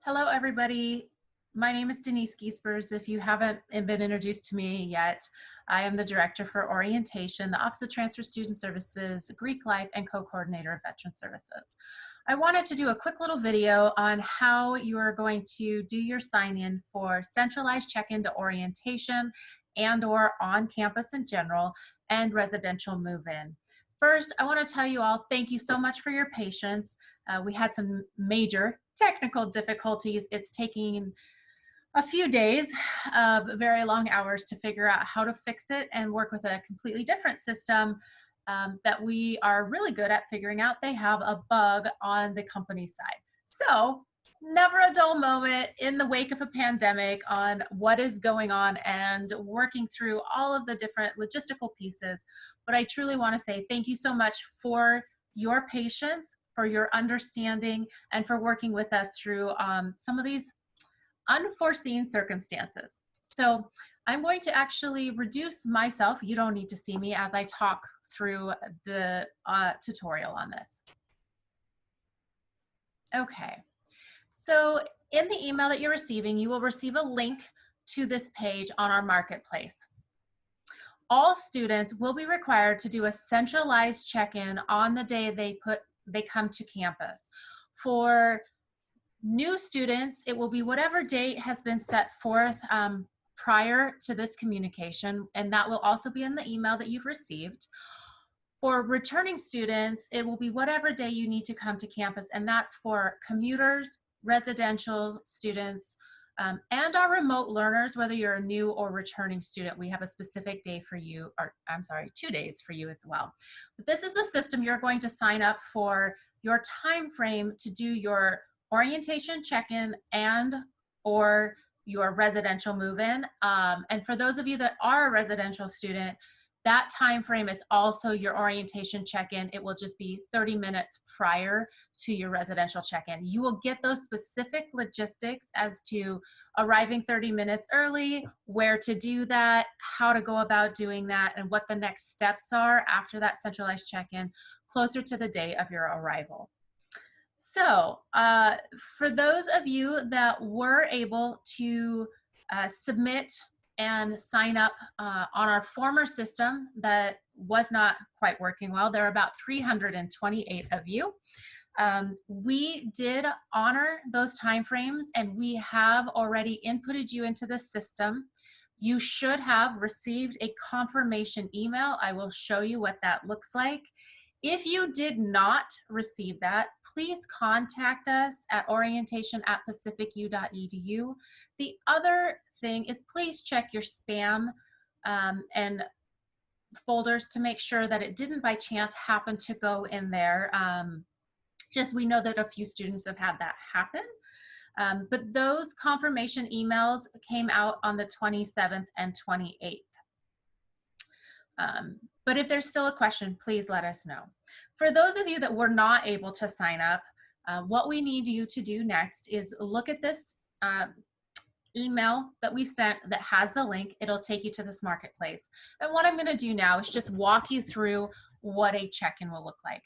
Hello, everybody. My name is Denise Giespers. If you haven't been introduced to me yet, I am the Director for Orientation, the Office of Transfer Student Services, Greek Life, and Co-Coordinator of Veteran Services. I wanted to do a quick little video on how you are going to do your sign-in for centralized check-in to orientation and/or on campus in general and residential move-in. First, I want to tell you all thank you so much for your patience. We had some major technical difficulties. It's taking a few days of very long hours to figure out how to fix it and work with a completely different system that we are really good at figuring out. They have a bug on the company side. So never a dull moment in the wake of a pandemic on what is going on and working through all of the different logistical pieces. But I truly want to say thank you so much for your patience, for your understanding, and for working with us through some of these unforeseen circumstances. So I'm going to actually reduce myself. You don't need to see me as I talk through the tutorial on this. Okay, so in the email that you're receiving, you will receive a link to this page on our marketplace. All students will be required to do a centralized check-in on the day they come to campus. For new students, it will be whatever date has been set forth prior to this communication, and that will also be in the email that you've received. For returning students, it will be whatever day you need to come to campus, and that's for commuters, residential students, and our remote learners, whether you're a new or returning student. We have a specific day for you, or I'm sorry, 2 days for you as well. But this is the system you're going to sign up for your time frame to do your orientation check-in and or your residential move-in. And for those of you that are a residential student, that time frame is also your orientation check-in. It will just be 30 minutes prior to your residential check-in. You will get those specific logistics as to arriving 30 minutes early, where to do that, how to go about doing that, and what the next steps are after that centralized check-in closer to the day of your arrival. So for those of you that were able to submit and sign up on our former system that was not quite working well, there are about 328 of you. We did honor those timeframes, and we have already inputted you into the system. You should have received a confirmation email. I will show you what that looks like. If you did not receive that, please contact us at orientation@pacificu.edu. The other thing is please check your spam and folders to make sure that it didn't by chance happen to go in there. Just we know that a few students have had that happen. But those confirmation emails came out on the 27th and 28th. But if there's still a question, please let us know. For those of you that were not able to sign up, what we need you to do next is look at this email that we sent that has the link. It'll take you to this marketplace. And what I'm going to do now is just walk you through what a check-in will look like.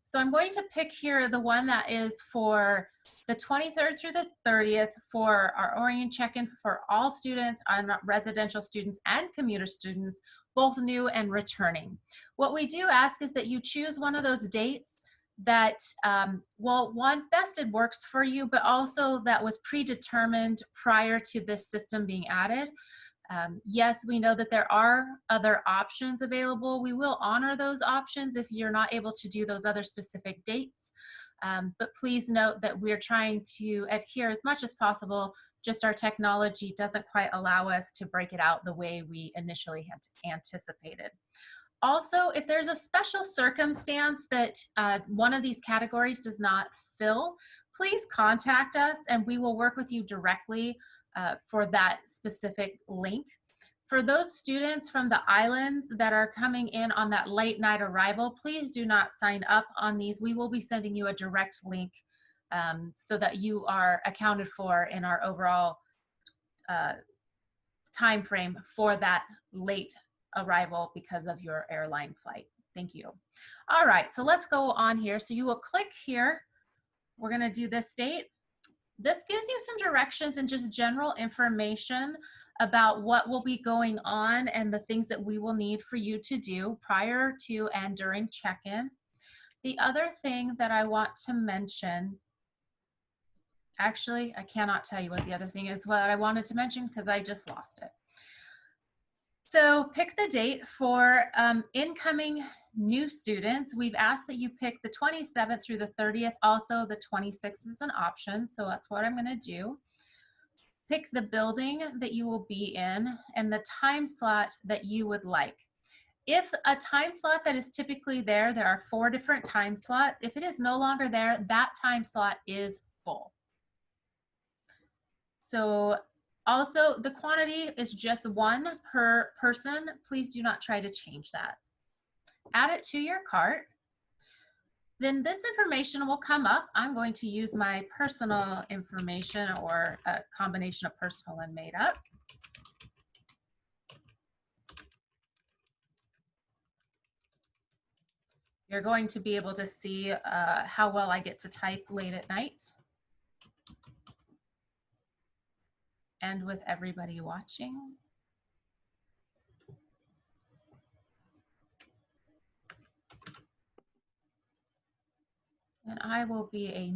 So I'm going to pick here the one that is for the 23rd through the 30th for our Orient check-in for all students, residential students and commuter students, both new and returning. What we do ask is that you choose one of those dates that, well, one, best it works for you, but also that was predetermined prior to this system being added. Yes, we know that there are other options available. We will honor those options if you're not able to do those other specific dates. But please note that we're trying to adhere as much as possible. Just our technology doesn't quite allow us to break it out the way we initially had anticipated. Also, if there's a special circumstance that one of these categories does not fill, please contact us and we will work with you directly for that specific link. For those students from the islands that are coming in on that late night arrival, please do not sign up on these. We will be sending you a direct link so that you are accounted for in our overall time frame for that late arrival because of your airline flight. Thank you. All right, so let's go on here. So you will click here. We're going to do this date. This gives you some directions and just general information about what will be going on and the things that we will need for you to do prior to and during check-in. The other thing that I want to mention, actually, I cannot tell you what the other thing is, what I wanted to mention because I just lost it. So pick the date for incoming new students. We've asked that you pick the 27th through the 30th. Also, the 26th is an option, so that's what I'm going to do. Pick the building that you will be in and the time slot that you would like. If a time slot that is typically there are 4 different time slots. If it is no longer there, that time slot is full. So also, the quantity is just 1 per person. Please do not try to change that. Add it to your cart. Then this information will come up. I'm going to use my personal information or a combination of personal and made up. You're going to be able to see how well I get to type late at night. And with everybody watching. And I will be a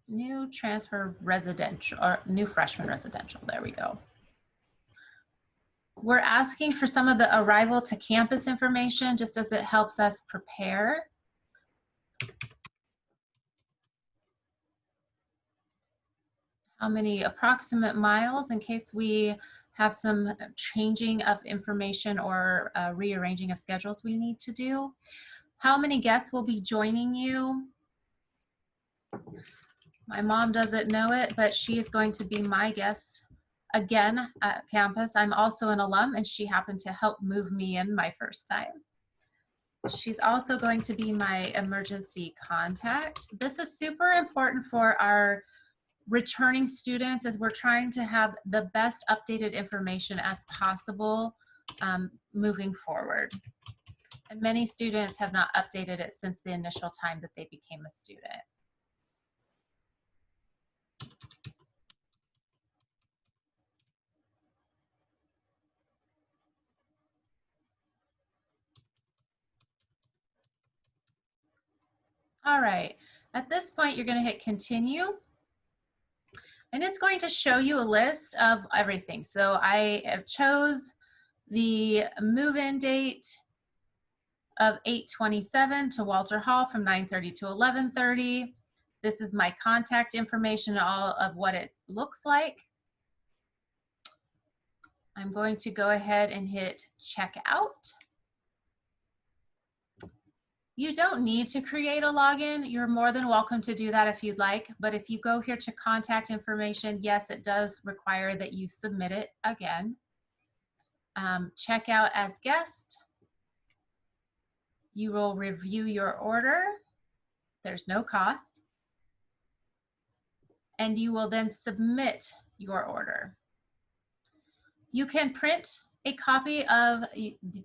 new transfer residential, or new freshman residential. There we go. We're asking for some of the arrival to campus information just as it helps us prepare. How many approximate miles in case we have some changing of information or rearranging of schedules we need to do. How many guests will be joining you? My mom doesn't know it, but she is going to be my guest again at campus. I'm also an alum and she happened to help move me in my first time. She's also going to be my emergency contact. This is super important for our returning students as we're trying to have the best updated information as possible moving forward. And many students have not updated it since the initial time that they became a student. All right, at this point, you're going to hit continue. And it's going to show you a list of everything. So I have chose the move-in date of 8/27 to Walter Hall from 9:30 to 11:30. This is my contact information, all of what it looks like. I'm going to go ahead and hit check out. You don't need to create a login. You're more than welcome to do that if you'd like. But if you go here to contact information, yes, it does require that you submit it again. Check out as guest. You will review your order. There's no cost. And you will then submit your order. You can print a copy of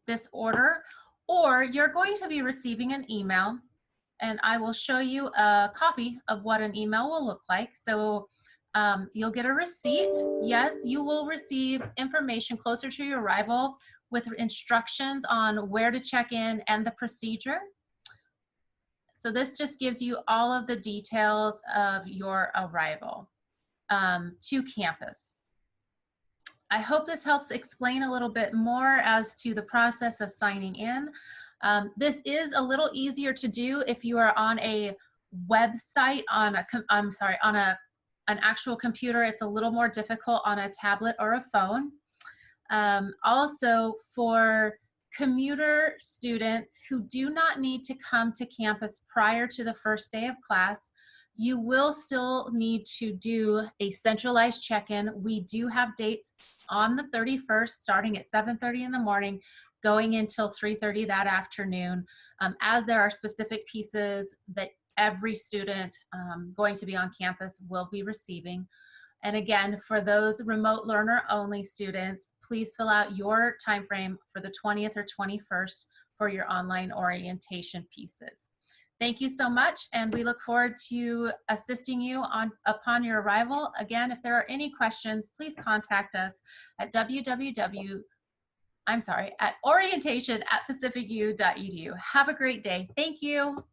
this order, or you're going to be receiving an email, and I will show you a copy of what an email will look like. So you'll get a receipt. Yes, you will receive information closer to your arrival with instructions on where to check in and the procedure. So this just gives you all of the details of your arrival to campus. I hope this helps explain a little bit more as to the process of signing in. This is a little easier to do if you are on a website, on an actual computer. It's a little more difficult on a tablet or a phone. Also, for commuter students who do not need to come to campus prior to the first day of class, you will still need to do a centralized check-in. We do have dates on the 31st, starting at 7:30 in the morning, going until 3:30 that afternoon, as there are specific pieces that every student going to be on campus will be receiving. And again, for those remote learner only students, please fill out your time frame for the 20th or 21st for your online orientation pieces. Thank you so much, and we look forward to assisting you upon your arrival. Again, if there are any questions, please contact us at orientation@pacificu.edu. Have a great day. Thank you.